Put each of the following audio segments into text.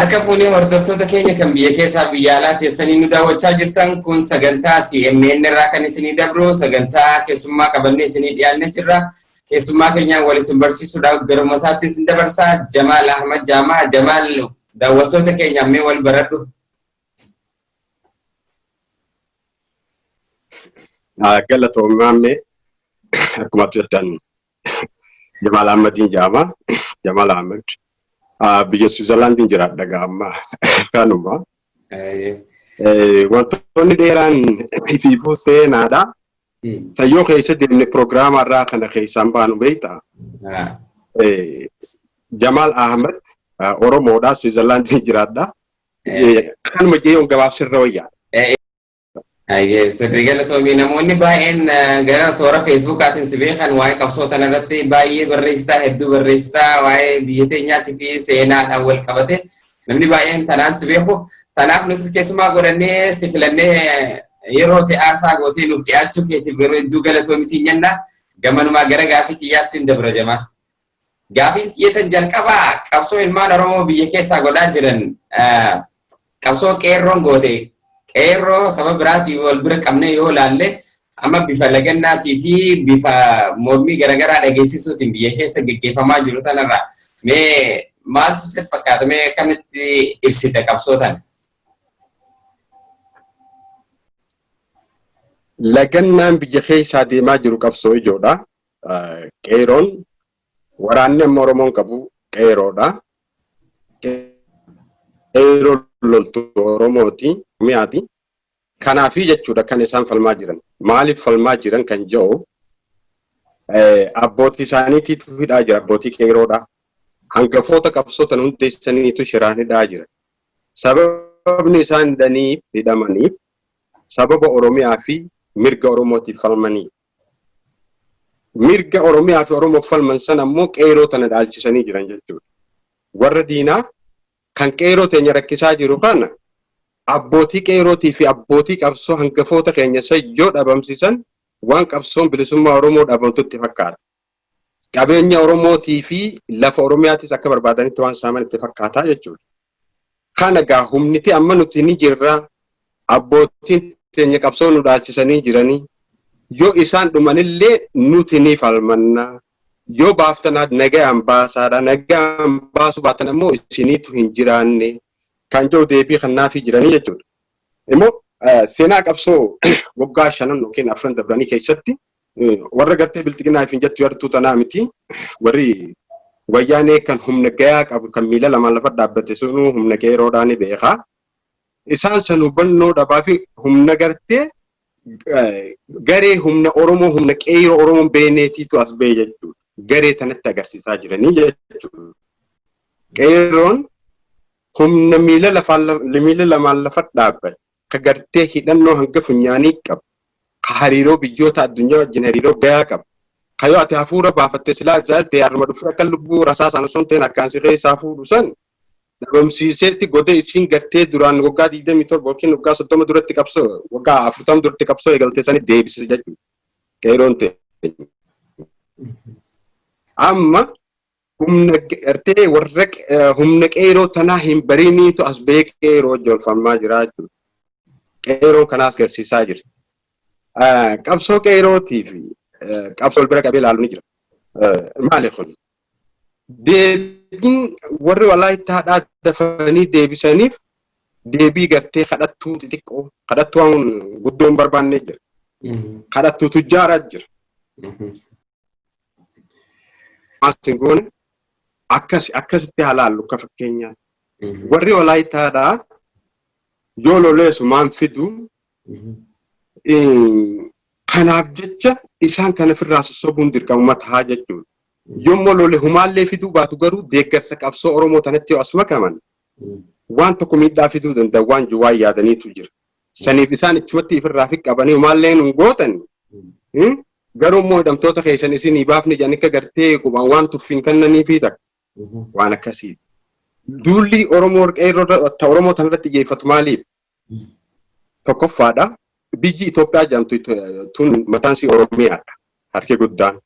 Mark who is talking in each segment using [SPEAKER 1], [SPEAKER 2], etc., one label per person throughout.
[SPEAKER 1] Harka fuunee hordoftoota keenya kan biyya keessaa biyya alaa teessanii nu daawwachaa jirtan kun sagantaa CNN irraa kan isinii dabru sagantaa keessummaa qabannee isinii dhiyaannee jirra. Keessummaa keenyaan wal isin barsiisuudhaaf garuma isaatti isin dabarsaa Jamaal Ahmad Jaamaa. Jamaal daawwattoota keenya ammee wal baradhu.
[SPEAKER 2] Galatoomaa akkuma jettan Jamaal Ahmadin Jaamaa, Jamaal Ahmad. Biyya Switzerlandin jiraadha gaamma kanuma. Wantoonni dheeraan ifiifuu seenaadha. Sayyoo keessa deemne pirogiraama irraa kana keessaan baanu beekta. Jamaal Ahmad Oromoodha, Switzerlandin jiraadha. Kanuma jeeyoon gabaabsirra wayyaa.
[SPEAKER 1] Sirrii galatoomii namoonni baay'een gara toora feesbuukaatiin si beekan waa'ee qabsoo kanarratti baay'ee barreessitaa hedduu barreessitaa waa'ee biyya teenyaatii fi seenaadhaan wal qabate namni baay'een tanaan si beeku. Tanaaf nutis keessumaa godhannee si filannee yeroo aarsaa gootee nuuf dhiyaachuu keetiif garuu hedduu galatoomii siin jenna. Gamanumaa gara gaafii xiyyaatti hin dabra Jamaal. Gaafiin xiyyeetan jalqabaa qabsoo ilmaan Oromoo biyya keessaa godhaa jiran qabsoo qeerroon goote. Qeerroo sababa biraatii wal bira qabnee yoo ilaalle amma bifa lagannaatii fi bifa mormii garaagaraa dhageessisuutiin biyya keessa gaggeeffamaa jiru tanarraa mee maaltu sitti fakkaata mee akkamitti ibsite qabsoo tana?
[SPEAKER 2] Lagannaan biyya keessaa deemaa jiru qabsoo ijoodha. Qeerroon waraanni amma Oromoon qabu qeerroodha. Qeerroon loltuu Oromooti. Miyaati. Kanaafi jechuudha kan isaan falmaa jiran. Maaliif falmaa jiran kan jedhu abbootii isaaniitiitu hidhaa jira. Abbootii qeerroodha. Hangafoota qabsoota hundeessaniitu shiraan hidhaa jira. Sababni isaan hidhamaniif sababa Oromiyaa fi mirga Oromootiif falmanii. Mirga Oromiyaa fi Oromoof falman san ammoo qeerroo tana dhaalchisanii jiran jechuudha. Warra diinaa kan qeerroo teenya rakkisaa jiru kana abbootii qeerrootii fi abbootii qabsoo hangafoota keenya sayyoo dhabamsiisan waan qabsoon bilisummaa Oromoo dhabamtutti fakkaata. Qabeenya Oromootii fi lafa Oromiyaatis akka barbaadanitti waan saamanitti fakkaataa jechuudha. Kana gaa humniti amma nuti ni jirra abbootiin keenya qabsoo nu dhaalchisanii jiranii yoo isaan dhumanillee nuti ni falmanna. Yoo baaftanaat nagayaan baasaadha. Nagayaan baasuu baatan ammoo isiniitu hin jiraanne. Kan jiru deebii kannaafii jiranii jechuudha. Immoo seenaa qabsoo waggaa 5 yookiin 4 dabranii keessatti warra gartee bilxiginaa fi jettu yartuu tanaa miti. Warri wayyaanee kan humna gayaa qabu kan miila lamaan lafa dhaabbate sunu humna qeerroodhaan ni beekaa. Isaan san hubannoo dhabaa fi humna gartee garee humna Oromoo humna qeerroo Oromoon beeneetiitu as ba'e jechuudha. Garee tanatti agarsiisaa jiranii jechuudha. Qeerroon humna miila lamaan lafa dhaabbate ka gartee hidhannoo hanga funyaanii qabu ka hariiroo biyyoota addunyaa wajjin hariiroo gayaa qabu ka yoo ati hafuura baafatte silaa ijaalte harma dhufu akka lubbuu rasaasaan osoo hin ta'in harkaan si keessaa fuudhu san dhabamsiiseetti godee isiin gartee duraan waggaa 27 yookiin waggaa 30 duratti qabsoo waggaa 40 duratti qabsoo eegaltee sanii deebise jechuudha. Qeerroon ta'e. Amma humna gartee warra humna qeerroo tanaa hin bariiniitu as ba'ee qeerroo jolfamaa jira jechuudha. Qeerroon kanaas agarsiisaa jirti. Qabsoo qeerrootii fi qabsoo bira qabee ilaalu ni jira. Maali kun? Deebiin warri walaayittaadhaa dafanii deebisaniif deebii gartee kadhattuu xixiqqoo kadhattuu guddoon barbaannee jira. Kadhattuu tujjaaraa jira. Maatiin goone akkasitti halaallu akka fakkeenyaatti. Warri walaayittaadhaa yoo loleessu maan fidu kanaaf jecha isaan kana ofirraa sossobuun dirqama tahaa jechuudha. Yommuu lole humaallee fiduu baatu garuu deeggarsa qabsoo Oromoo tanatti yoo as makaman waan tokko miidhaa fiduu danda'u waan juwaa yaadaniitu jira. Saniif isaan ichumatti ofirraa fi qabanii humaallee nun gootan garuu immoo hidhamtoota keessan isinii baafne jedhanii akka gartee qubaan waan tuffiin kennanii fi takka waan akkasii. Duulli Oromoo Oromoo tanarratti xiyyeeffatu maaliif? Tokkoffaadha. Biyyi Itoophiyaa jedhamtu tun mataan isii Oromiyaadha. Harki guddaan.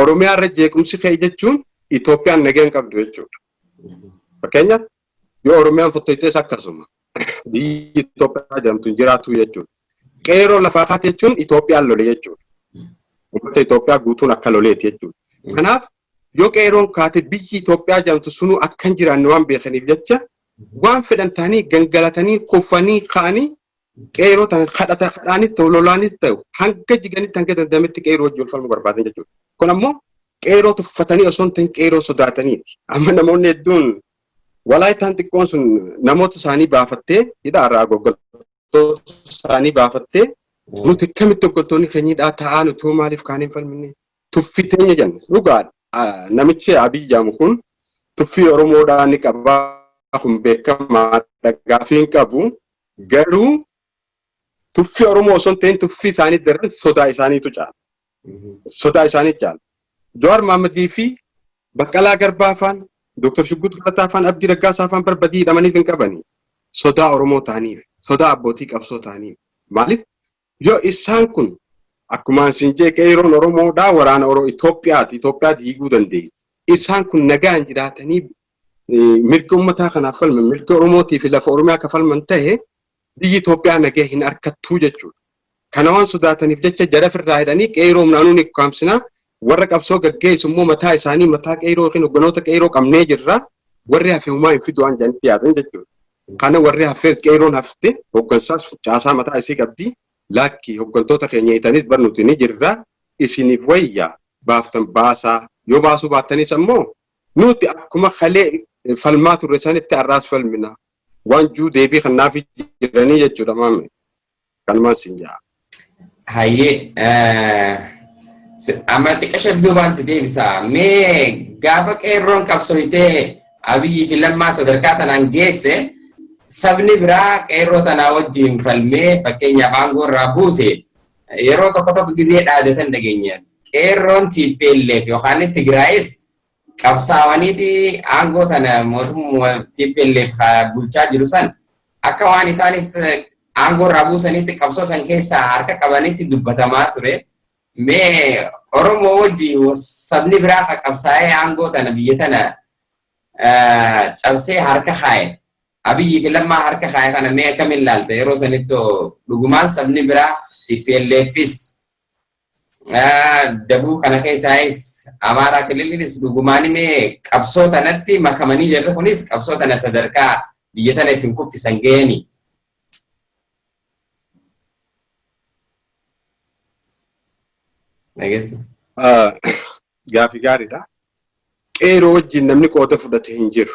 [SPEAKER 2] Oromiyaa irra jeequmsi ka'e jechuun Itoophiyaan nagaan qabdu jechuudha. Fakkeenyaaf yoo Oromiyaan fottoytees akkasuma biyyi Itoophiyaa jedhamtu jiraatu jechuudha. Qeeroo lafaa kaate jechuun Itoophiyaan lole jechuudha. Uummata Itoophiyaa guutuun akka loleeti jechuudha. Kanaaf yoo qeeroon kaate biyyi Itoophiyaa jedhamtu sunuu akka hin jiraanne waan beekaniif jecha waan fedhan ta'anii gangalatanii kuffanii ka'anii qeeroo tan kadhaanis ta'u lolaanis ta'u hanga jiganitti hanga danda'ametti qeeroo wajjin falmuu barbaadan jechuudha. Kun ammoo qeeroo tuffatanii osoo hin ta'in qeeroo sodaataniiti. Amma namoonni hedduun walaayitaan xiqqoon sun namoota isaanii baafattee hidhaa irraa goggotoota isaanii baafattee nuti akkamitti hoggoltoonni keenyidhaa ta'aa nuti maaliif kaan hin falmine tuffiteenya jenna. Dhugaadha. Namichi Abiy jedhamu kun tuffii Oromoodhaa ni qabaa kun beekamaa gaaffii qabu garuu tuffii Oromoo osoo hin ta'in tuffii isaanii darbe sodaa isaaniitu caala. Sodaa isaanii caala. Jawaar Mohammadii fi Baqqalaa Garbaa faan Dr. Shuggut Fulataa faan Abdii Raggaasaa faan barbadii hidhamaniif hin qabani. Sodaa Oromoo ta'aniif, sodaa abbootii qabsoo ta'aniif. Maaliif? Yoo isaan kun akkuma isin jee qeeroon Oromoodhaa waraana Itoophiyaati. Itoophiyaa diiguu dandeessi. Isaan kun nagaan jiraatanii mirga uummataa kanaaf falman, mirga Oromootii fi lafa Oromiyaa akka falman ta'e biyyi Itoophiyaa nagaa hin harkattuu jechuudha. Kana waan sodaataniif jecha jara firraa hidhanii qeeroo humnaanuu ni kaamsinaa warra qabsoo gaggeessu immoo mataa isaanii mataa qeeroo yookiin hogganoota qeeroo qabnee jirra warri hafe humaa hin fidu waan jedhanitti yaadan jechuudha. Kana warri hafees qeeroon hafte hoggansaas caasaa mataa isii qabdi laakki hoggantoota keenya hitanis barnuuti ni jirra isiniif wayyaa baaftan baasaa yoo baasuu baattanis ammoo nuti akkuma kalee falmaa turre sanitti har'aas falmina waan juu deebii kanaaf jiranii jechuudha maame kanumaan siin jaa.
[SPEAKER 1] Hayyee amma xiqqasha duubaan si deebisa mee gaafa qeerroon qabsooytee Abiyyi fi Lammaa sadarkaa tanaan geesse sabni biraa qeerroo tanaa wajjin falmee fakkeenyaaf aangoo irraa buuse yeroo tokko gizee dhaadatan dhageenyaan qeerroon TPLF yookaan Tigraayis qabsaawaniiti aangoo tana mootummaa TPLF bulchaa jiru san akka waan isaanis aangoo irraa buusanitti qabsoo san keessaa harka qabanitti dubbatamaa ture. Mee Oromoo wajjin sabni biraa qabsaa'ee aangoo tana biyya tana cabsee harka kaa'e. Abiyyi fi Lammaa harka kaa'e kana mee akkamiin ilaalta yeroo sanitti dhugumaan sabni biraa TPLFis dabuu kana keessaayis Amaaraa Kililinis dhugumaan mee qabsoo tanatti makamanii jirre kunis qabsoo tana sadarkaa biyya tana ittiin kuffisan ga'anii.
[SPEAKER 2] Gaaffii gaariidha. Qeeroo wajjin namni qooda fudhate hin jiru.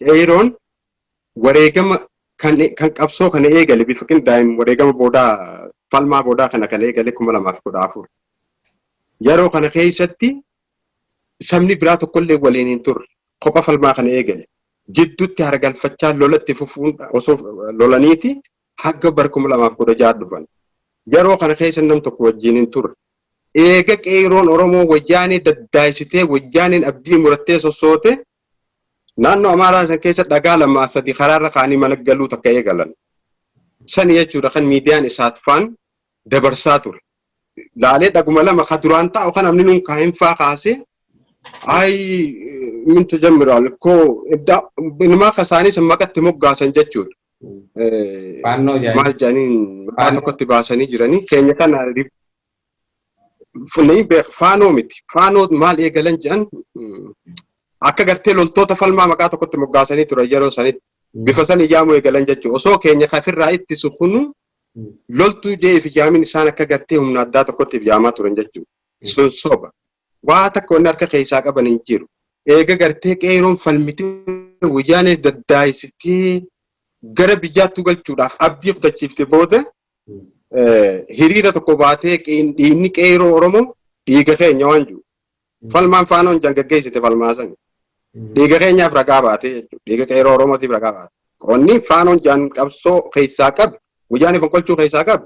[SPEAKER 2] Qeeroon wareegama kan qabsoo kana eegale bifa qindaa'een wareegama boodaa falmaa boodaa kana kan eegale 2014. Yeroo kana keessatti sabni biraa tokkollee waliin hin turre kopha falmaa kana eegale. Jidduutti hargalfachaa lolatti fufuun osoo lolaniiti hanga bara 2016 dhufan. Yeroo kana keessa nam tokko wajjin hin turre. Eega qeeroon Oromoo wayyaanee daddaayisitee wayyaaneen abdii murattee sossoote naannoo Amaaraa san keessa dhagaa lamaa sadii karaarra kaanii mana galuu takka eegalan. Sani jechuudha kan miidiyaan isaat faan dabarsaa ture. Laalee dhaguma lama ka duraan taa'u kan namni nuun kaa'in faa kaasee min tajammiral koo nama kasaanis maqatti moggaasan jechuudha. Maal jedhaniin maqaa tokkotti baasanii jiranii keenya kana Funni faanoo miti. Faanoo maal eegalan jedhan akka gartee loltoota falmaa maqaa tokkotti moggaasanii turan yeroo sanitti bifa san iyyaamu eegalan jechuudha. Osoo keenya kafirraa ittisu kunu loltuu jeef ijaamin isaan akka gartee humna addaa tokkotti ijaamaa turan jechuudha. Sun soba. Waa takka wanni harka keessaa qaban hin jiru. Eega gartee qeeroon falmitee wayyaanis daddaayisitee gara biyyaatti galchuudhaaf abdii fudhachiifte booda hiriira tokko baatee dhiinni qeeroo Oromoo dhiiga keenya waan jiru. Falmaan faanoon jangaggeessite falmaa sani. Dhiiga keenyaaf ragaa baatee jechuudha. Dhiiga qeeroo Oromootiif ragaa baate. Qonni faanoon jaan qabsoo keessaa qabu, guyyaan fonqolchuu keessaa qabu.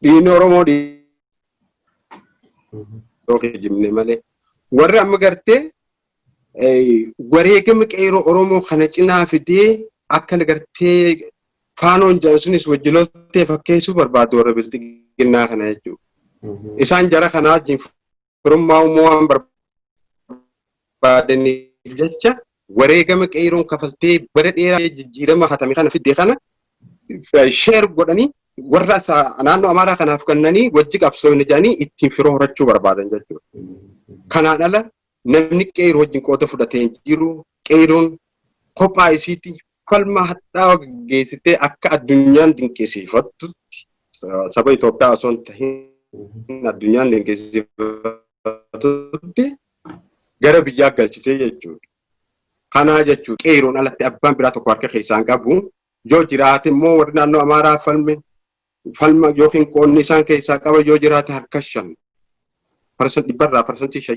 [SPEAKER 2] Dhiinni Oromoo dhiiga jimne malee. Warri amma gartee wareegama qeeroo Oromoo kana cinaa fidee akka gartee faanoon jaansunis wajjilootee fakkeessuu barbaadu warra biltiginnaa kana jechuudha. Isaan jara kanaa wajjin firummaa uumoo waan barbaadaniif jecha wareegama qeeroon kafaltee bara dheeraa jijjiirama hatame kana fidee kana sheer godhanii warra naannoo Amaaraa kanaaf kennanii wajji qabsoofne jedhanii ittiin firoo horachuu barbaadan jechuudha. Kanaan ala namni qeeroo wajjin qooda fudhatee hin jiru. Qeeroon kophaa isiitti falma hadhaa'aa gaggeessitee akka addunyaan dinqisiifattutti saba Itoophiyaa osoo hin tahin addunyaan dinqisiifattutti gara biyyaa galchitee jechuudha. Kanaa jechuudha qeeroon alatti abbaan biraa tokko harka keessaan qabu yoo jiraate immoo warri naannoo Amaaraa falma yookiin qoonni isaan keessaa qaba yoo jiraate harka 5%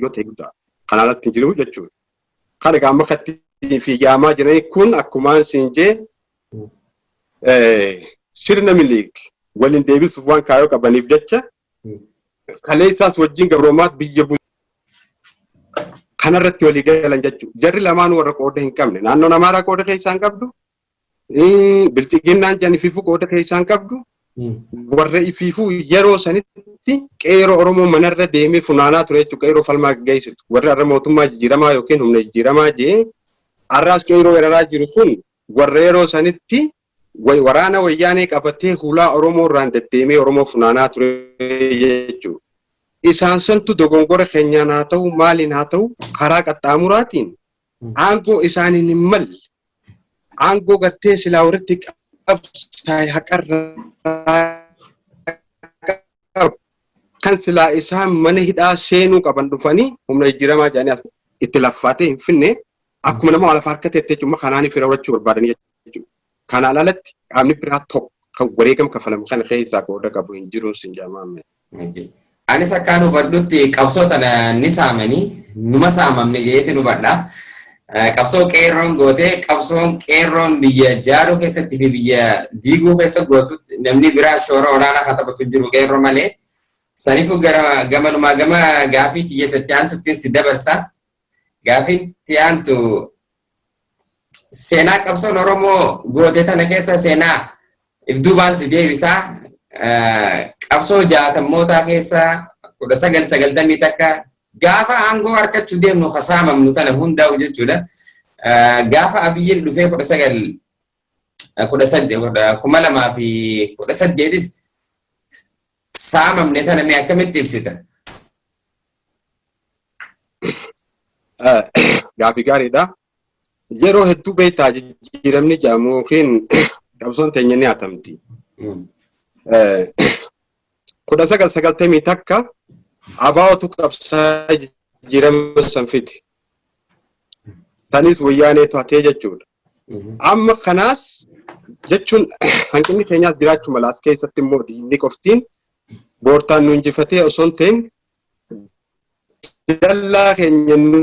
[SPEAKER 2] yoo ta'e guddaa kanaan alatti hin jiru jechuudha. Kana gaamma katti fi yaamaa jiranii kun akkumaan siin jee sirna miliik waliin deebisuuf waan kaayoo qabaniif jecha kaleessaas wajjin gabroomaat biyya kanarratti walii galan jechuudha. Jarri lamaan warra qooda hin qabne naannoon Amaaraa qooda keessaan qabdu bilxiginnaan jedhanii fiifuu qooda keessaan qabdu warra ifiifuu yeroo sanitti qeeroo Oromoo manarra deemee funaanaa ture jechuudha. Qeeroo falmaa gaggeessitu warra irra mootummaa jijjiiramaa yookiin humna jijjiiramaa jee arraas qeeroo weeraraa jiru kun warra yeroo sanitti waraana wayyaanee qabatee hulaa Oromoo irraan deddeemee Oromoo funaanaa ture jechuudha. Isaan santu dogongora keenyaan haa ta'u maaliin haa ta'u karaa qaxxaamuraatiin aangoo isaaniin hin malle aangoo gartee silaa walitti qabsaa'e haqarraa kan silaa isaan mana hidhaa seenuu qaban dhufanii humna jijjiiramaa jedhanii itti laffaatee hin finne akkuma nama walaaf harkatee jechuudha kanaanii fira horachuu barbaadanii jechuudha. Kanaan alatti qaamni biraa tokko kan wareegama kafalamu kana keessaa qooda qabu hin jiruun sin jaamame.
[SPEAKER 1] Anis akkaan hubadhutti qabsoota ni saamanii numa saamamne jeetti nu badha. Qabsoo qeerroon gootee qabsoon qeerroon biyya jaaruu keessatti fi biyya diiguu keessa gootutti namni biraa shoora olaanaa kan taphatu jiru qeerroo malee. Saniifuu gamanumaa gama gaafii xiyyeeffatti aantutti si dabarsa. Gaafiin tiyaantu seenaa qabsoon Oromoo gootee tana keessa seenaa ibduubaan si deebisaa. Qabsoo jaatamootaa keessa 1990 takka gaafa aangoo harkachuu deemnu kasaamamnu tana hundaa'u jechuudha. Gaafa Abiyyiin dhufee 2018 saamamne tana mee akkamitti ibsita?
[SPEAKER 2] Gaafii gaariidha. Yeroo hedduu beektaa jijjiiramni jedhamu yookiin qabsoon teenya ni hatamti. 1990 takka abaawatu qabsaa jijjiirama sanfiti. Tanis wayyaanee to'atee jechuudha. Amma kanaas jechuun hanqinni keenyaas jiraachuu mala as keessatti immoo diinni qoftiin boortaan nu injifatee osoo hin ta'in dallaa keenya nu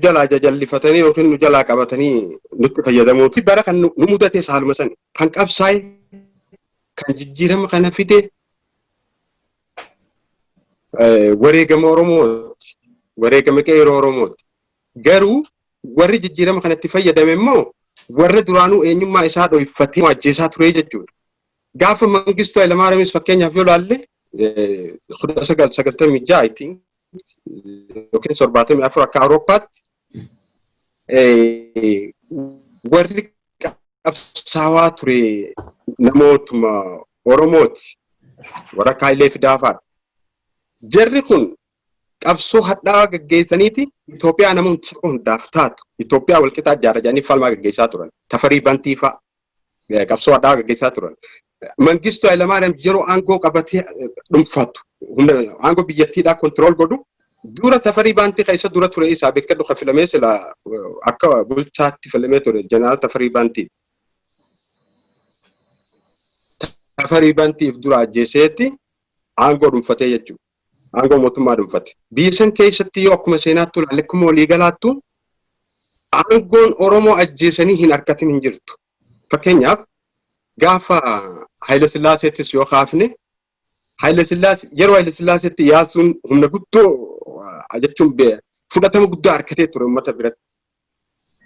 [SPEAKER 2] jalaa jajallifatanii yookiin nu jalaa qabatanii nutti fayyadamuuti. Bara kan nu mudate haaluma sani kan qabsaa'e kan jijjiirama kana fide wareegama Oromooti. Wareegama qeeroo Oromooti. Garuu warri jijjiirama kanatti fayyadame immoo warra duraanuu eenyummaa isaa dho'ifatee ajjeesaa ture jechuudha. Gaafa Mangistuu Hayilamaariyaamis fakkeenyaaf yoo laalle 1996 yookiin 74 akka Awurooppaatti warri qabsaawaa ture namootuma Oromooti. Warra akka Hayilee Fidaafaadha. Jarri kun qabsoo hadhaawaa gaggeessaniiti Itoophiyaa nama hundaaf taatu Itoophiyaa walqixaa ijaaranii falmaa gaggeessaa turan. Tafarii Bantii fa'a qabsoo hadhaawaa gaggeessaa turan. Mangistuu Hayilamaariyaam yeroo aangoo qabatee dhuunfatu aangoo biyyattiidhaa kontirool godhu dura Tafarii Bantii keessa dura ture isaa beekadhu kan filamee sila akka bulchaatti filamee ture jeneraal Tafarii Bantii. Tafarii Bantiif dura ajjeeseetti aangoo dhuunfatee jechuudha. Aangoo mootummaa dhuunfate. Biyya san keessatti yoo akkuma seenaatti ilaalle akkuma walii galaattu aangoon Oromoo ajjeesanii hin harkatin hin jirtu. Fakkeenyaaf gaafa Haayile Sillaaseettis yoo kaafne yeroo Haayile Sillaaseetti yaasuun humna guddoo jechuun fudhatama guddaa harkatee ture uummata biratti.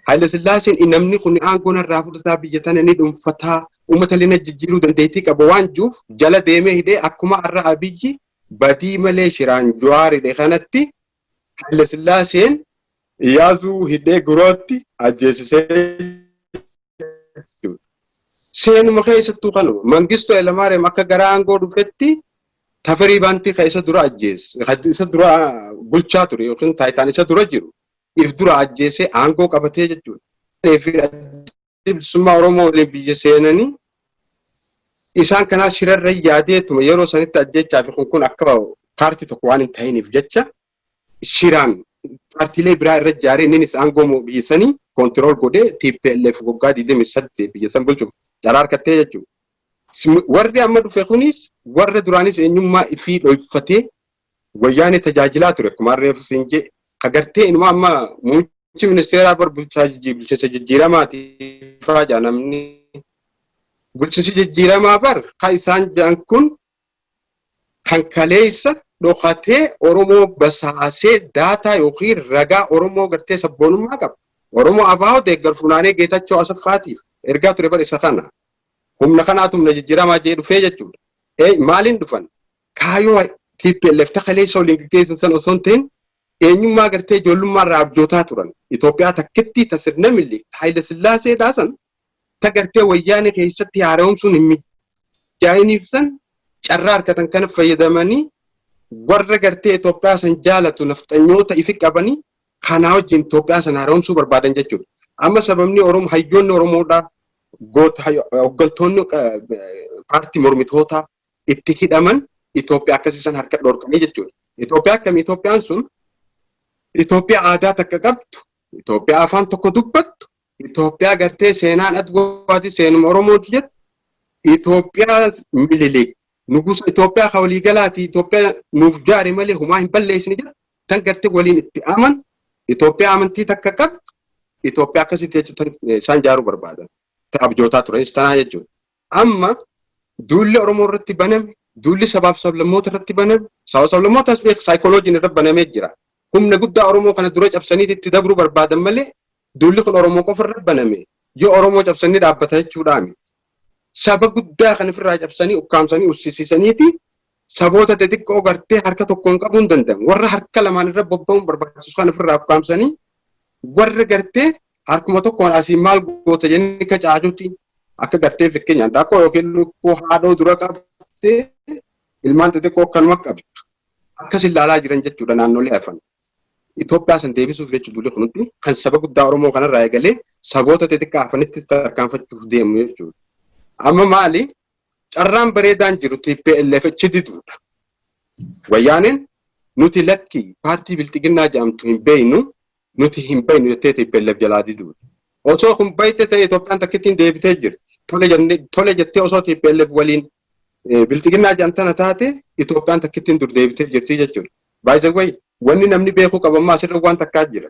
[SPEAKER 2] Haayile Sillaaseen namni kun aangoo irraa fudhataa biyya tana ni dhuunfataa uummata lina jijjiiruu dandeettii qaba waan jiruuf jala deemee hidhee akkuma har'a Abiyyi badii malee shiraan Jawaaridhe kanatti Haayile Sillaaseen Iyyaasuu hidhee gurootti ajjeesisee seenuma keessattuu kanuma Mangistuu Hayilamaariyaam akka gara aangoo dhufetti Tafarii Baantii kan isa dura ajjeese isa dura bulchaa ture yookiin taayitaan isa dura jiru if dura ajjeesee aangoo qabatee jechuudha. Bilisummaa Oromoo waliin biyya seenanii isaan kanaa shirarra yaadeetuma yeroo sanitti ajjechaa fi kun akka paartii tokko waan hin ta'iniif jecha shiraan paartiilee biraa irra ijaaree innis aangoo biyya sanii kontirool godhee TPLF waggaa 28 biyya san bulchuuf carraa argattee jechuudha. Warri amma dhufe kunis warra duraanis eenyummaa ifii dhooffatee wayyaanee tajaajilaa ture akkuma reefu siin jee agartee inuma amma muummichi ministeeraa bulchiinsa jijjiiramaati faaja namni bulchiinsi jijjiiramaa kan isaan jedhan kun kan kaleessa dhokatee Oromoo basaasee daataa yookiin ragaa Oromoo gartee sabboonummaa qaba. Oromoo abaa'oo deeggar funaanee Geetachoo Asaffaatiif ergaa ture bar isa kana. Humna kanaatu humna jijjiiramaa jee dhufee jechuudha. Maaliin dhufan? Kaayoo TPLF kaleessa waliin gaggeessan san osoo hin ta'in eenyummaa gartee ijoollummaa irraa abjootaa turan. Itoophiyaa takkitti tasirna milli Haayile Sillaaseedhaa san ta gartee wayyaanee keessatti haara'umsuun hin mijaa'iniif san carraa harkatan kana fayyadamanii warra gartee Itoophiyaa san jaalatu nafxanyoota ifi qabanii kanaa wajjin Itoophiyaa san haara'umsuu barbaadan jechuudha. Amma sababni hayyoonni Oromoodhaa hooggantoonni paartii mormitootaa itti hidhaman Itoophiyaa akkasiisan harka dhorkanii jechuudha. Itoophiyaa akkamii Itoophiyaan sun Itoophiyaa aadaa takka qabdu, Itoophiyaa afaan tokko dubbattu, Itoophiyaa gartee seenaan adwaati seenuma Oromooti jettu, Itoophiyaa Minilik nugusa Itoophiyaa ka waliigalaati Itoophiyaa nuuf jaare malee humaa hin balleessine jedha. Tan gartee waliin itti aman Itoophiyaa amantii takka qabdu Itoophiyaa akkasitti jechuun isaan jaaruu barbaadan. Abjootaa turanis tanaa jechuudha. Amma duulli Oromoo irratti baname, duulli sabaaf sablammoota irratti baname, sabaaf sablammootas beeku saayikooloojiin irratti banamee jira. Humna guddaa Oromoo kana dura cabsanii itti dabruu barbaadan malee duulli kun Oromoo qofa irratti baname. Yoo Oromoo cabsanii dhaabbata jechuudhaami. Saba guddaa kan ofirraa cabsanii ukkaamsanii uffisiisaniiti saboota xixiqqoo gartee harka tokkoon qabuu hin danda'an. Warra harka lamaan irra bobba'uun barbaachisu kan ofirraa ukkaamsanii warra gartee harkuma tokkoon asii maal goota jennee kacaajuuti akka gartee fakkeenyaan daakoo yookiin lukkuu haadhoo dura qabdee ilmaan xixiqqoo kanuma qabdu akkas ilaalaa jiran jechuudha naannolee hafan. Itoophiyaa san deebisuuf jechuudha duulli kunutti kan saba guddaa Oromoo kanarraa eegalee saboota xixiqqaa hafanitti tarkaanfachuuf deemu jechuudha. Amma maali carraan bareedaan jiru TPLF diduudha. Wayyaaneen nuti lakki paartii bilxiginnaa jedhamtu hin beeynu nuti hin beeynu jettee TPLF jalaa diduudha. Osoo kun bayte ta'e Itoophiyaan takkittiin deebitee jirti. Tole jettee osoo TPLF waliin bilxiginnaa jedhamtana taate Itoophiyaan takkittiin dur deebitee jirti jechuudha. Baay'ee way wanni namni beekuu qabammaa asirra waan takkaa jira.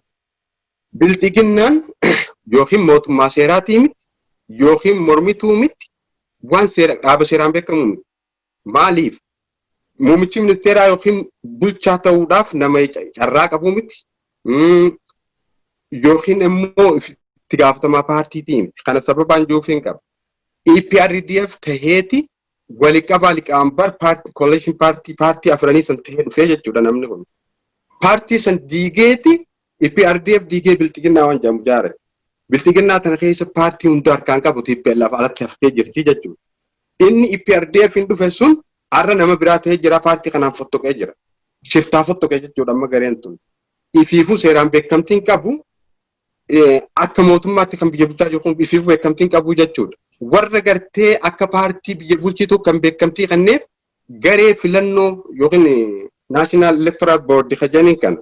[SPEAKER 2] Bilxiginnaan yookiin mootummaa seeraatii miti yookiin mormituu miti waan dhaaba seeraan beekamu miti. Maaliif? Muummichi ministeeraa yookiin bulchaa ta'uudhaaf nama carraa qabu miti. Yookiin immoo itti gaafatamaa paartiitii miti. Kana sababaan juufiin qaba. EPRDF taheeti wali qabaa liqaambar coalition paartii afranii san tahee dhufee jechuudha namni kun. Paartii san diigeeti EPRDF diigee bilxiginnaa waan jedhamu jaare. Bilxiginnaa tana keessa paartii hunda harkaan qabu TPLF alatti haftee jirti jechuudha. Inni EPRDF hin dhufe sun har'a nama biraa tahee jira paartii kanaan fottoqee jira. Shiftaa fottoqee jechuudha amma gareen tun. Ifiifuu seeraan beekamtiin qabu akka mootummaatti kan biyya bulchaa jiru kun ifiifuu beekamtiin qabu jechuudha. Warra gartee akka paartii biyya bulchitu kan beekamtii kanneef garee filannoo yookiin National Electoral Board kajaniin kana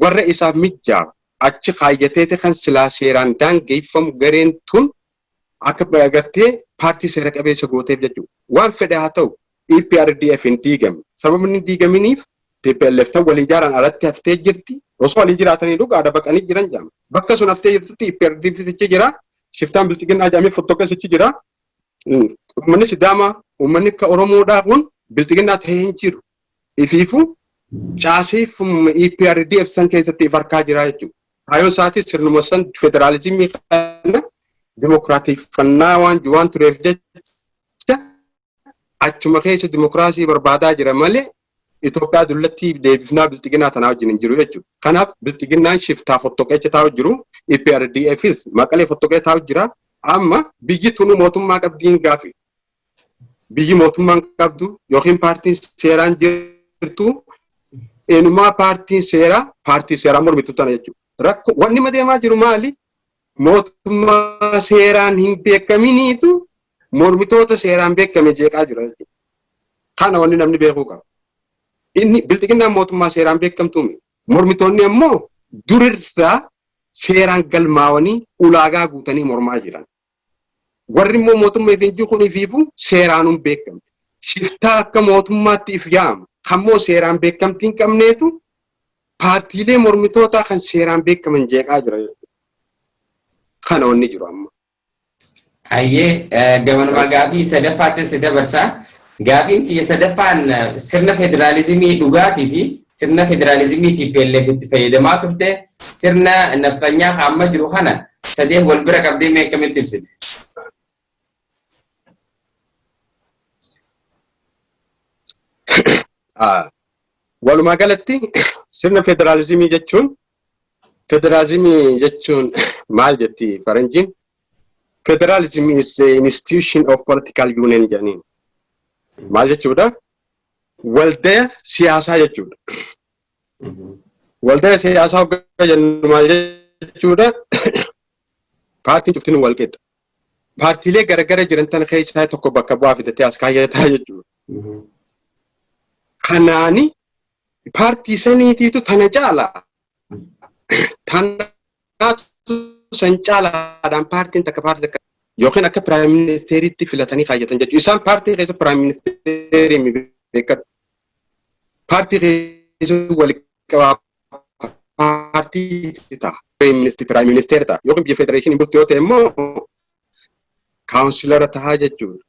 [SPEAKER 2] warra isaaf mijjaa achi kaayyateete kan silaa seeraan daangeffamu gareen tun akka gartee paartii seera qabeessa gooteef jechuudha. Waan fedhe haa ta'u EPRDF hin diigame. Sababni hin diigaminiif TPLF ta'u waliin jaaran alatti haftee jirti. Osoo waliin jiraatanii dhugaadha baqanii jiran jaama. Bakka sun haftee jirtutti EPRDF sichi jira. Shiftaan bilxiginnaa jaamee fottoqee sichi jira. Uummanni Sidaamaa uummanni akka Oromoodhaa kun bilxiginnaa ta'ee hin jiru. Ifiifuu caaseef EPRDF san keessatti ifarkaa jira jechuudha. Kaayyoon isaatis sirnuma san federaalizimii kana dimokiraatiffannaa waan tureef jecha achuma keessa dimokiraasii barbaadaa jira malee Itoophiyaa dullatti deebifnaa biltiginaa tanaa wajjin hin jiru jechuudha. Kanaaf biltiginaan shiftaa fottoqee taa'u jiru. EPRDFs maqalee fottoqee taa'u jira. Amma biyyi tunu mootummaa qabdiin gaafi. Biyyi mootummaan qabdu yookiin paartiin seeraan jirtu eenyumaa paartiin seeraa mormitu tana jechuudha. Rakko wanni madeemaa jiru maali? Mootummaa seeraan hin beekaminiitu mormitoota seeraan beekame jeeqaa jira jechuudha. Kana wanni namni beekuu qaba. Inni biltiginaan mootummaa seeraan beekamtuumi. Mormitoonni ammoo durirraa seeraan galmaawanii ulaagaa guutanii mormaa jiran. Warri immoo mootummaa ifeenjii kun ifiifu seeraanuun beekamte. Shiftaa akka mootummaatti if yaama. Kammoo seeraan beekamtii hin qabneetu paartiilee mormitootaa kan seeraan beekaman jeeqaa jira. Kana wanni jiru amma.
[SPEAKER 1] Ayyee gamanuma gaafii sadaffaatti si dabarsaa. Gaafiin xiyya sadaffaan sirna federaalizimii dhugaatii fi sirna federaalizimii TPLF itti fayyadamaa turte sirna naftanyaa amma jiru kana sadeen wal bira qabdee mee akkamitti ibsite?
[SPEAKER 2] Walumaa galatti sirna federaalizimii jechuun maal jetti faranjiin? Federalism is an institution of political union jedhaniin. Maal jechuudha? Waldaya siyaasaa jechuudha. Waldaya siyaasaa hoggaa jennu maal jechuudha? Paartiin cuftiin wal qixa. Paartiilee garagara jiran tan keessaa tokko bakka bu'aa fidatee as kaayyataa jechuudha. Kanaani paartii saniitiitu tana caalaa. Tanaatu san caalaadhaan paartiin takka paartii takka yookiin akka piraayim ministeeriitti filatanii kaayyatan jechuudha. Isaan paartii keessa piraayim ministeerii beekatu. Paartii keessa walitti paartii ta'a. Piraayim ministeera ta'a. Yookiin biyya federeeshinii bultu yoo ta'e immoo kaawunsilara ta'a jechuudha.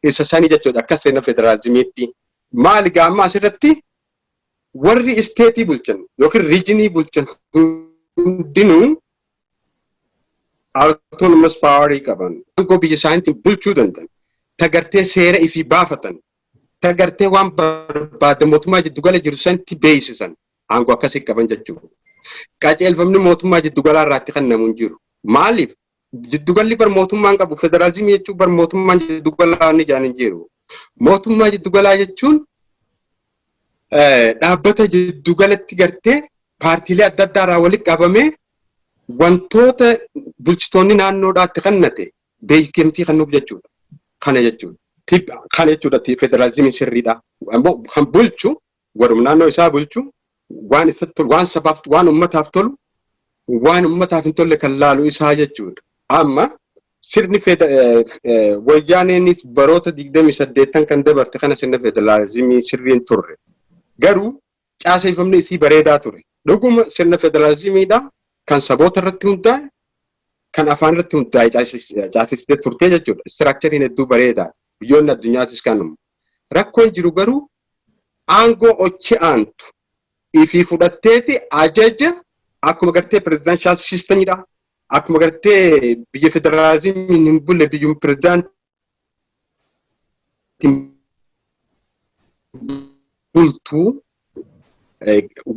[SPEAKER 2] Isa sanii jechuudha akka sirna federaalizimiitti. Maali gaamma asirratti warri isteetii bulchan yookiin riijinii bulchan hundinuu autonomous power qaban. Aangoo biyya isaaniitiin bulchuu danda'an. Tagartee seera ifii baafatan. Tagartee waan barbaade mootummaa jiddugala jiru sanatti beeksisan. Aangoo akkasii qaban jechuudha. Qajeelfamni mootummaa jiddugala irraatti kan namuun jiru. Maaliif? Jiddugalli bar mootummaan qabu federaalizimii jechuun bar mootummaan jiddugalaa inni jaan hin jiru. Mootummaa jiddugalaa jechuun dhaabbata jiddugalatti gartee paartiilee adda addaa irraa walitti qabamee wantoota bulchitoonni naannoodhaatti kennate beekamtii kennuuf jechuudha. Kana jechuudha. Kana jechuudha federaalizimiin sirriidha. Ammoo kan bulchu warra naannoo isaa bulchu waan isa tolu waan sabaaf waan ummataaf tolu waan ummataaf hin tolle kan laalu isaa jechuudha. Amma sirni wayyaaneenis baroota 28 kan dabarte kana sirna federaalizimii sirriin turre. Garuu caaseeffamni isii bareedaa ture. Dhuguma sirna federaalizimiidha kan saboota irratti hundaa'e kan afaan irratti hundaa'e caasistee turte jechuudha. Istiraakchariin hedduu bareedaa. Biyyoonni addunyaattis kanuma. Rakkoon jiru garuu aangoo ochi aantu ifii fudhatteeti ajaja akkuma gartee pirezidaanshal siistamiidha. Akkuma gartee biyya federaalizimiin hin bulle biyyuun pirezidaantiin bultuu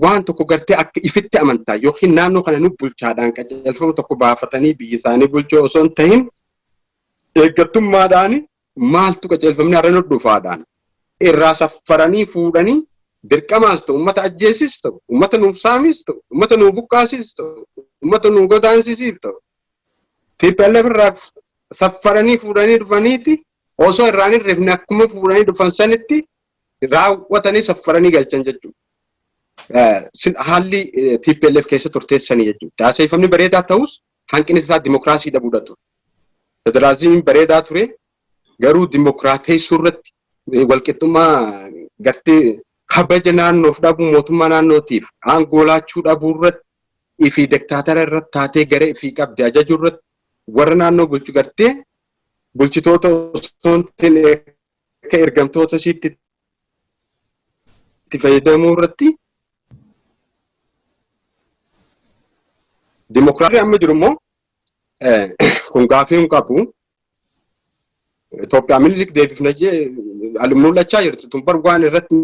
[SPEAKER 2] waan tokko gartee akka ifitti amantaa yookiin naannoo kana nu bulchaadhaan qajeelfama tokko baafatanii biyya isaanii bulchuu osoo hin ta'in eeggattummaadhaan maaltu qajeelfamni har'a nu dhufaadhaan irraa saffaranii fuudhanii dirqamaas ta'u uummata ajjeesis ta'u uummata nuuf saamis ta'u uummata nuuf buqqaasis ta'u uummata nuuf godaansisiif ta'u TPLF irraa saffaranii fuudhanii dhufaniiti osoo irraan hin reefne akkuma fuudhanii dhufan sanitti raawwatanii saffaranii galchan jechuudha. Haalli TPLF keessa turteessanii jechuudha. Caaseeffamni bareedaa ta'us hanqinni isaa dimokiraasii dhabuudha ture. Federaalizimiin bareedaa ture garuu dimokiraateessuu irratti walqixxummaa gartee kabaja naannoof dhabuu mootummaa naannootiif aangoo laachuu dhabuu irratti ifii diktaatara irratti taatee gara ifii qabde ajajuu irratti warra naannoo bulchu gartee bulchitoota osoo hin akka ergamtoota isiitti itti fayyadamuu irratti dimokiraasii amma jiru immoo kun gaafii hin qabu. Itoophiyaa minilik deebifna mul'achaa jirti. Tun bar waan irratti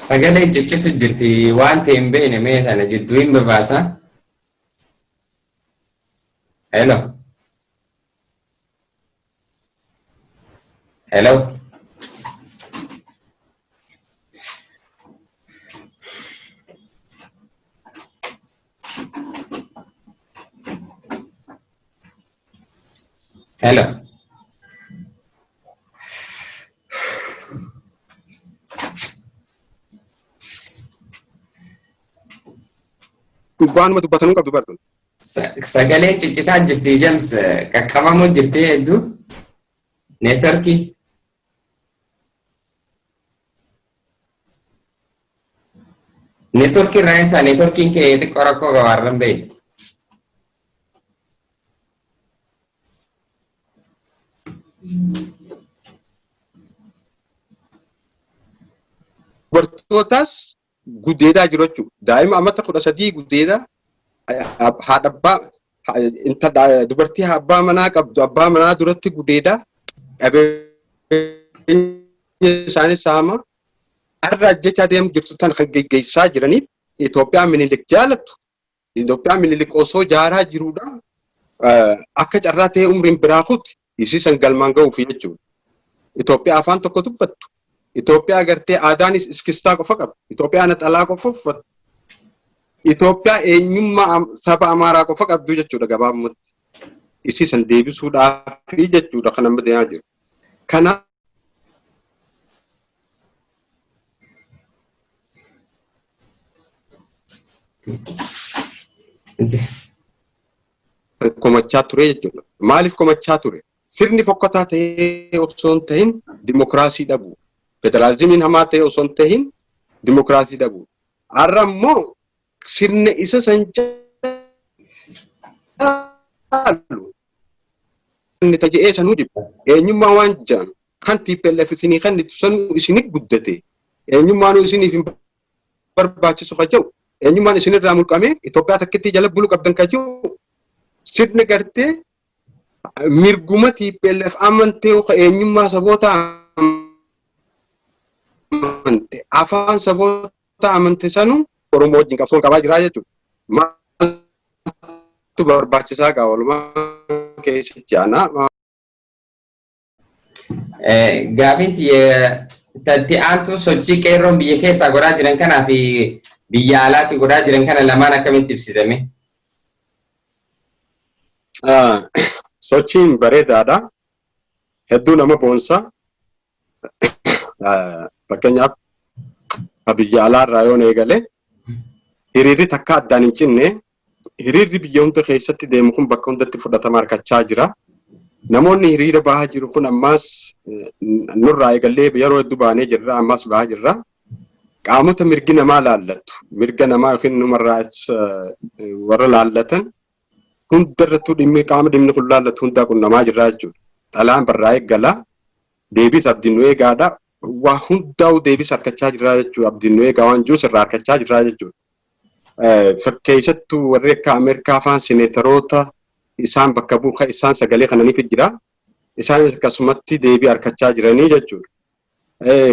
[SPEAKER 1] Sagalee ciccitu jirti waan ta'e hin beekne mee kana jidduu hin babaasa. Hello. Hello. Hello.
[SPEAKER 2] Waanuma dubbatanuu qabdu bartuun.
[SPEAKER 1] Sagalee ciccitaa jirti James qaqqabamuu jirti hedduu neetworkii. Neetworkii irraa isaa neetworkiin kee xiqqoo rakkoo gabaarran beeyi.
[SPEAKER 2] Dubartootas gudeedaa jiru jechuudha. Daa'ima amata 13 gudeedaa haadha abbaa dubartii abbaa manaa qabdu abbaa manaa duratti gudeedaa qabeenya isaanii saama har'a ajjechaa deemu jirtu tan kan geggeessaa jiraniif Itoophiyaan minilik jaalattu Itoophiyaan minilik osoo jaaraa jiruudha akka carraa ta'ee umriin biraa kutti isiisan galmaan ga'uuf jechuudha. Itoophiyaa afaan tokko dubbattu. Itoophiyaa agartee aadaanis iskistaa qofa qabdi. Itoophiyaa naxalaa qofa uffatu. Itoophiyaa eenyummaa saba Amaaraa qofa qabdu jechuudha gabaabumatti. Isiisan deebisuudhaaf jechuudha kan amma deemaa jiru. Kana komachaa ture jechuudha. Maaliif komachaa ture? Sirni fokkataa ta'ee osoo hin ta'in dimokiraasii dhabu. Federaalizimiin hamaa ta'e osoo hin ta'in dimokiraasii dhabu. Har'a immoo sirna isa san caalu inni taja'ee sanuu dibba. Eenyummaa waan jedhan kan TPLF isinii kan sanuu isinii guddate. Eenyummaan isiniif hin barbaachisu kan jiru. Eenyummaan isinirraa mulqamee Itoophiyaa takkitti jala bulu qabdan kan jiru. Sirni gartee mirguma TPLF amantee eenyummaa saboota amante afaan saboota amante sanu Oromoo wajjin qabsoon qabaa jira jechuudha. Maaltu barbaachisaa gaa walumaa keessatti jaanaa.
[SPEAKER 1] Gaafinti tatti aantu sochii qeerroon biyya keessaa godhaa jiran kanaa fi biyya alaatti godhaa jiran kana lamaan akkamitti ibsitame?
[SPEAKER 2] Sochiin bareedaadha. Hedduu nama boonsa. Fakkeenyaaf biyya alaarraa yoo eegale hiriirri takka addaan hin cinne hiriirri biyya hunda keessatti deemu kun bakka hundatti fudhatama argachaa jira. Namoonni hiriira bahaa jiru kun ammaas nurraa eegalee yeroo hedduu baanee jirra ammaas bahaa jirra. Qaamota mirgi namaa laallatu mirga namaa yookiin numarraa warra laallatan hundarrattuu dhimmi qaama dhimmi kun laallatu hundaa qunnamaa jirra jechuudha. Xalaan barraa eeggala deebis abdiin nu eegaadha. Waa hundaa'u deebis harkachaa jirra jechuudha. Abdiin nu eegaa waan jiru irraa harkachaa jirra jechuudha. Fakkeessattuu warri akka Ameerikaa faan sineetaroota isaan bakka bu'aa isaan sagalee kananiif jira. Isaanis akkasumatti deebii harkachaa jiranii jechuudha.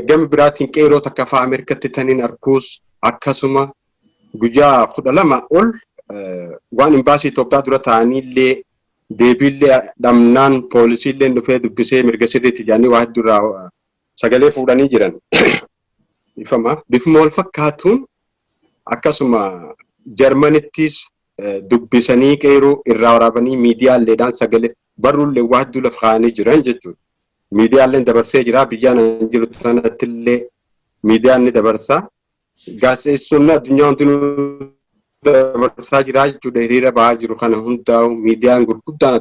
[SPEAKER 2] Gama biraatiin qeeroo takka fa'aa Ameerikatti taniin arkuus akkasuma guyyaa 12 ol waan imbaasii Itoophiyaa dura ta'anillee deebiillee dhamnaan poolisiillee dhufee dubbisee mirga sirriitti jedhanii waa hedduurraa sagalee fuudhanii jiran. Bifuma wal fakkaatuun akkasuma Jarmanittis dubbisanii qeeroo irraa waraabanii miidiyaalleedhaan sagalee barruullee waa hedduu lafa kaa'anii jiran jechuudha. Miidiyaalleen dabarsee jira biyyaan jiru sanattillee miidiyaan ni dabarsa. Gaazexeessonni addunyaa hundinuu dabarsaa jira jechuudha. Hiriira bahaa jiru kana hundaa'u miidiyaan gurguddaan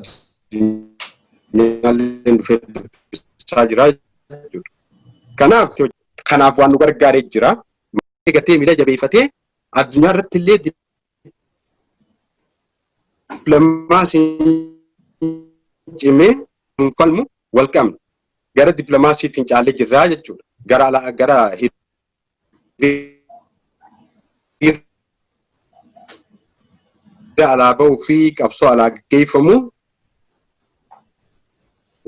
[SPEAKER 2] addunyaallee dhufee dabarsaa jira jechuudha. Kanaaf waan nu gargaaree jira. Gatee miila jabeeffatee addunyaa irratti illee dippiloomaasiin cimee hin falmu wal qabna. Gara dippiloomaasiitiin caalee jirraa jechuudha. Gara alaabaa fi qabsoo alaa gaggeeffamu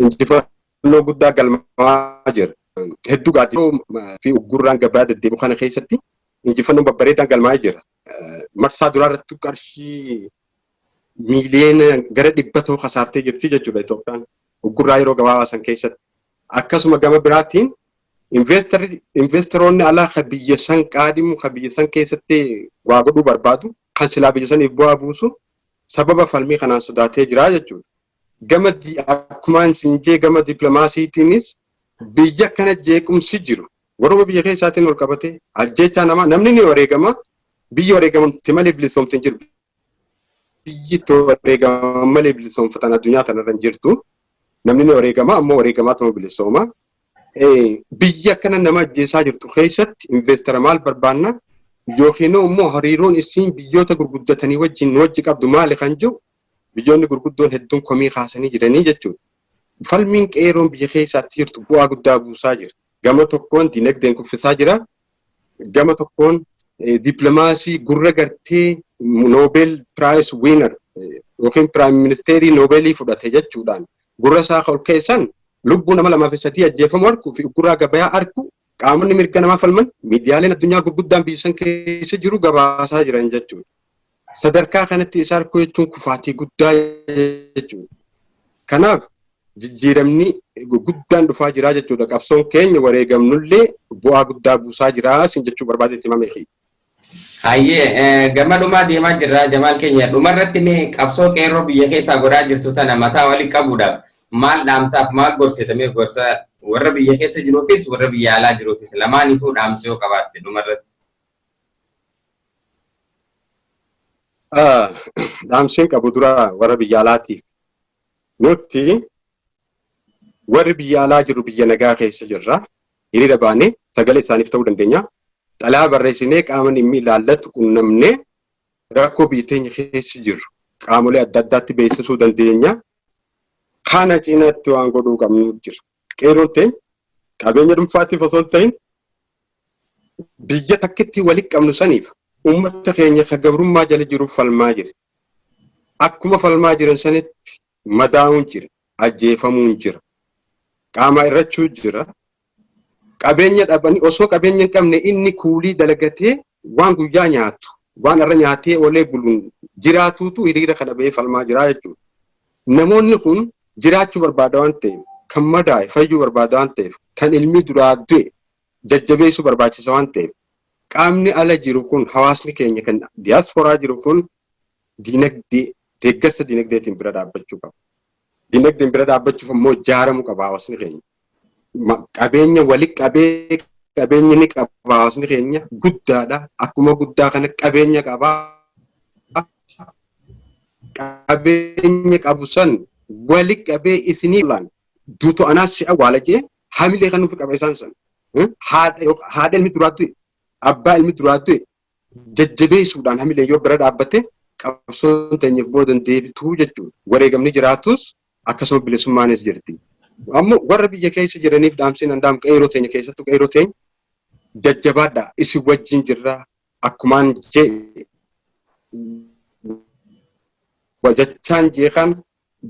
[SPEAKER 2] injifannoo guddaa galmaa jira. hedduu gaaddisoo fi uggurraan gabaa deddeebi'u kana keessatti injifannoo babbareedaan galmaa'ee jira. Marsaa duraa irratti qarshii miiliyoona gara 100 kasaartee jirti jechuudha Itoophiyaan uggurraa yeroo gabaabaa san keessatti. Akkasuma gama biraatiin investoroonni alaa kan biyya san qaadimu kan biyya san keessatti waa godhuu barbaadu kan silaa biyya saniif bu'aa buusu sababa falmii kanaan sodaatee jira jechuudha. Gama akkumaan sinjee gama dippiloomaasiitiinis biyya kana jeequmsi jiru warra biyya keessaatiin ol qabatee ajjeechaa namni ni wareegama biyya wareegamti malee bilisoomte hin jiru. Biyyi wareegama malee bilisoomfatan addunyaa kanarra hin jirtu. Namni ni wareegama ammoo wareegamaa ta'uu bilisooma. Biyya kana nama ajjeesaa jirtu keessatti investara maal barbaanna yookiin immoo hariiroon isiin biyyoota gurguddatanii wajjin wajji qabdu maali kan jiru biyyoonni gurguddoon hedduun komii kaasanii jiranii jechuudha. Falmiin qeeroon biyya keessaatti jirtu bu'aa guddaa buusaa jira. Gama tokkoon dinagdeen kuffisaa jira. Gama tokkoon dippiloomaasii gurra gartee Nobel Prize winner yookiin Prime Ministerii Nobelii fudhate jechuudhaan gurra isaa ol keessan lubbuu nama 2 ajjeefamu arku fi gurraa gabayaa arku qaamonni mirga namaa falman miidiyaaleen addunyaa gurguddaan biyya san keessa jiru gabaasaa jiran jechuudha. Sadarkaa kanatti isa arkuu jechuun kufaatii guddaa jechuudha. Kanaaf jijjiiramni guddaan dhufaa jira jechuudha. Qabsoon keenya wareegamnullee bu'aa guddaa buusaa jira sin jechuu barbaadetti himame.
[SPEAKER 1] Hayyee gama dhumaa deemaa jirra Jamaal keenya dhumarratti mee qabsoo qeerroo biyya keessaa godhaa jirtu tana mataa walii qabuudhaaf maal dhaamtaaf maal gorsitamee gorsa warra biyya keessa jiruufis warra biyya alaa jiruufis lamaaniifuu dhaamsa yoo qabaatte dhumarratti.
[SPEAKER 2] Dhaamseen qabu dura warra biyya alaatiif nuti warri biyya alaa jiru biyya nagaa keessa jirra hiriira baanee sagalee isaaniif ta'uu dandeenya. Xalaa barreessinee qaama dhimmi ilaallatu qunnamnee rakkoo biyya teenya keessa jiru qaamolee adda addaatti beeksisuu dandeenya. Kana cinaatti waan godhuu qabnu jira. Qeerroon teenya qabeenya dhuunfaatiif osoo hin ta'in biyya takkitti walitti qabnu saniif uummata keenya kan gabrummaa jala jiruuf falmaa jira. Akkuma falmaa jiran sanitti madaa'uun jira, ajjeefamuun jira, qaama irrachuu jira. Qabeenya dhabanii osoo qabeenya hin qabne inni kuulii dalagatee waan guyyaa nyaatu waan irra nyaatee olee buluun jiraatuutu hiriira kana ba'ee falmaa jira jechuudha. Namoonni kun jiraachuu barbaada waan ta'eef kan madaa'e fayyuu barbaada waan ta'eef kan ilmi duraa du'e jajjabeessuu barbaachisa waan ta'eef qaamni ala jiru kun hawaasni keenya kan diyaasporaa jiru kun dinagdee deeggarsa dinagdeetiin bira dhaabbachuu qaba. Dinagdeen bira dhaabbachuuf immoo ijaaramuu qaba hawaasni keenya. Qabeenya walitti qabee qabeenyi ni qaba hawaasni keenya guddaadha. Akkuma guddaa kana qabeenya qaba. Qabeenya qabu san walitti qabee isinii laan duutu anaas si'a waalajee hamilee kan nuuf qaba isaan san. Haadha ilmi duraattu abbaa ilmi duraattu jajjabeessuudhaan hamilee yoo bira dhaabbate qabsoon teenyaaf booda deebituu jechuudha. Wareegamni jiraatus akkasuma bilisummaanis jirti. Ammoo warra biyya keessa jiraniif dhaamsiin handaam qeerroo teenya keessattuu qeerroo teenya jajjabaadha isin wajjin jirra akkumaan wajachaan jeekan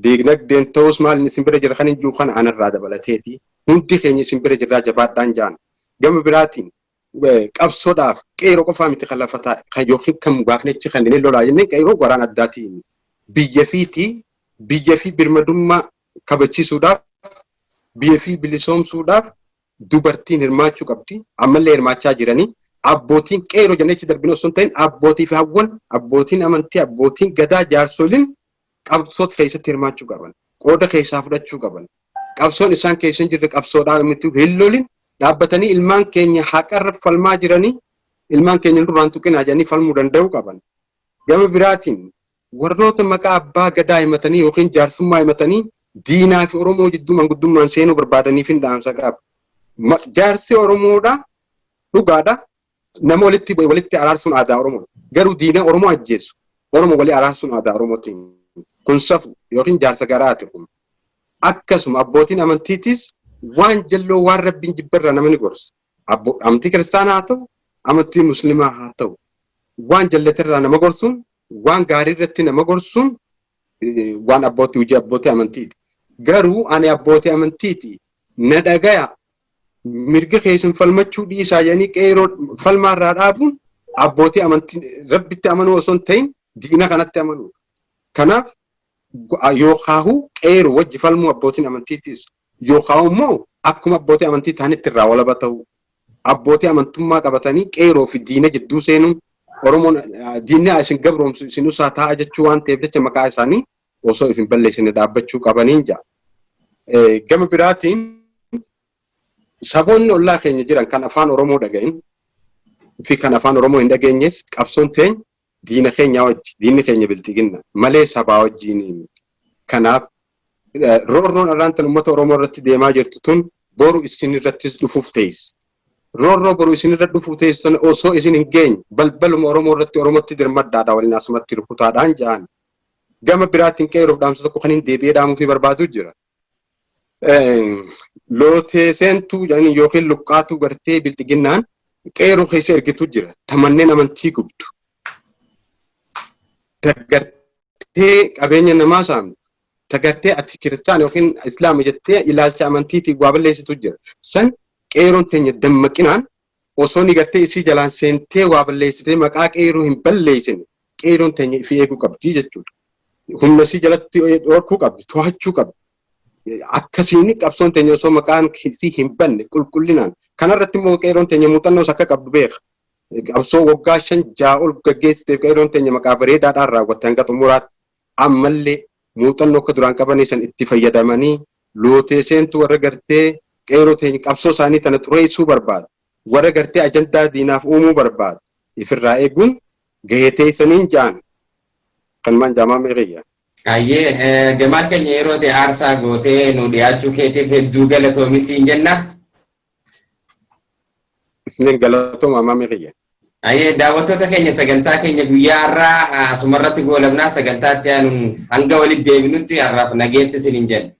[SPEAKER 2] dinagdeen ta'us maal isin bira jira kan hin jiru kana anarraa dabalateeti hundi keenya isin bira jirraa jabaadhaan jaan gama biraatiin qabsoodhaaf qeerroo qofaa miti kan lafataa kan yookiin kan mugaafnechi kan inni lolaa jennee qeerroo waraan addaatiin biyya fi birmadummaa kabachiisuudhaaf biyya fi bilisoomsuudhaaf dubartiin hirmaachuu qabdi. Ammallee hirmaachaa jiranii abbootiin qeerroo jennechi darbinoo osoo hin ta'in abbootii fi hawwan abbootiin amantii abbootiin gadaa jaarsoliin qabsoota keessatti hirmaachuu qaban. Qooda keessaa fudhachuu qaban. Qabsoon isaan keessa hin jirre qabsoodhaan miti hin lolin dhaabbatanii ilmaan keenya haqarra falmaa jiranii ilmaan keenya duraan tuqinaa jedhanii falmuu danda'uu qaban. Gama biraatiin warroota maqaa abbaa gadaa himatanii yookiin jaarsummaa himatanii diinaa fi Oromoo jidduu manguddummaan seenuu barbaadaniif hin dhaamsa qaba. Jaarsi Oromoodha dhugaadha. Nama walitti araarsuun aadaa Oromoo. Garuu diina Oromoo ajjeessu. Oromoo walii araarsuun aadaa Oromootiin. Kun safu yookiin jaarsa garaati kun. Akkasuma abbootiin amantiitis waan jalloo waan rabbiin jibbarraa nama ni gorsa. Amantii kiristaanaa haa ta'u, amantii musliimaa haa ta'u. Waan jallaterraa nama gorsuun, waan gaarii irratti nama gorsuun waan hojii abbootii amantiiti. Garuu ani abbootii amantiiti na dhagaya mirga keessan falmachuu dhiisaa jedhanii qeeroo falmaarraa dhaabuun abbootii amantii rabbitti amanuu osoo hin ta'in diina kanatti amanuu. Kanaaf yookaan qeeroo wajji falmuu abbootiin amantiitis yookaan immoo akkuma abbootii amantii ta'anitti irraa walaba ta'uu. Abbootii amantummaa qabatanii qeeroo fi diina jidduu seenuun Oromoon diinni isin gabroomsu isin usaa ta'a jechuu waan ta'eef jecha maqaa isaanii osoo ifin balleessine dhaabbachuu qabaniin jaa. Gama biraatiin saboonni ollaa keenya jiran kan afaan Oromoo dhaga'in fi kan afaan Oromoo hin dhageenyes qabsoon teenya diina keenya wajji diinni keenya biltiginna malee sabaa wajjiin. Kanaaf roorroon irraantan uummata Oromoo irratti deemaa jirtu tun boru isin irrattis dhufuuf teessi. Roorroo boru isin irra dhufuu teessan osoo isin hin geenye balbaluma Oromoo irratti Oromootti dirmaddaadha waliin asumatti rukutaadhaan ja'an. Gama biraatiin qeeroof dhaamsa tokko kan hin deebi'ee dhaamuu fi barbaadu jira. Lootee seentuu jedhanii yookiin luqqaatuu gartee biltiginnaan qeeroo keessa ergitu jira. Tamanneen amantii gubdu. Tagartee qabeenya namaa saamtu. Tagartee ati kiristaan yookiin islaama jettee ilaalcha amantiitiif waa balleessitu jira. San qeeroon teenya dammaqinaan osoo ni gartee isii jalaan seentee waa balleessitee maqaa qeeroo hin balleessine qeeroon teenya ifii eeguu qabdi jechuudha. Humna isii jalatti dhorkuu qabdi, to'achuu qabdi. Akkasiin qabsoon teenya osoo maqaan isii hin banne qulqullinaan. Kanarratti immoo qeeroon teenya muuxannoos akka qabdu beeka. Qabsoo waggaa 5-6 ol gaggeessiteef qeeroon teenya maqaa bareedaadhaan raawwatte hanga xumuraatti ammallee muuxannoo akka duraan qabanii san itti fayyadamanii lootee seentu warra gartee qeeroo teenya qabsoo isaanii tana xureessuu barbaada. Warra gartee ajandaa diinaaf uumuu barbaada. Ifirraa eeguun gahee teessaniin ja'an. Kan maan jaamaa meeqayya.
[SPEAKER 1] Ayyee gamaan keenya yeroo ta'e aarsaa gootee nu dhiyaachuu keetiif hedduu galatoomiin jenna.
[SPEAKER 2] Isiniin galatooma ammaa meeqayya.
[SPEAKER 1] Ayyee daawwattoota keenya sagantaa keenya guyyaa har'aa asumarratti goolabnaa sagantaatti aanuun hanga walitti deebinutti har'aaf nageetti isiniin jenna.